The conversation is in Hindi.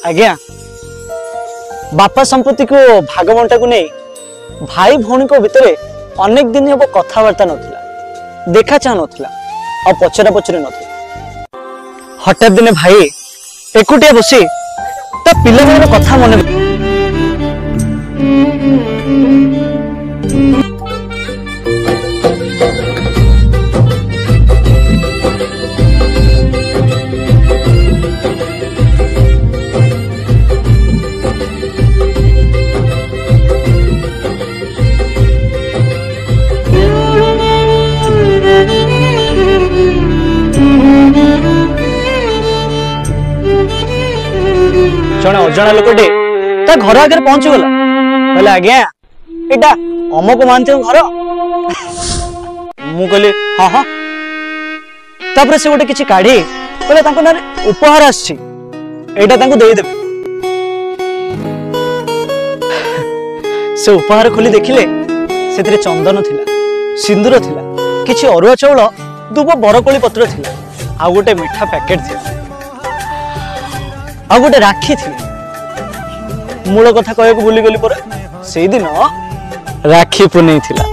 आज्ञा बापा संपत्ति को भागबंटा को नहीं भाई भौणी को भितर अनेक दिन हम कथबार्ता नाला देखा चाह नाला आ पचरा पचरी ना हठात दिने भाई एकुटिया बसी ता पिला कथा मन जड़े अजा लोकटे घर आगे पहुंची गला कहले आज्ञा एटा अमक मानते घर मु कहली हाँ हाँ तापर से गोटे किसी काढ़ी कहले ना उपहार आटा देदेवे से उपहार खोली देखिले से चंदन थिला सिंदूर थिला किछि अरुआ चाउल दुब बरकोली पत्र थिला आ गोटे मिठा पैकेट थिला आ गोटे राखी थी मूल कथा कह भूली गली पर से दिन राखी पुनई थिला।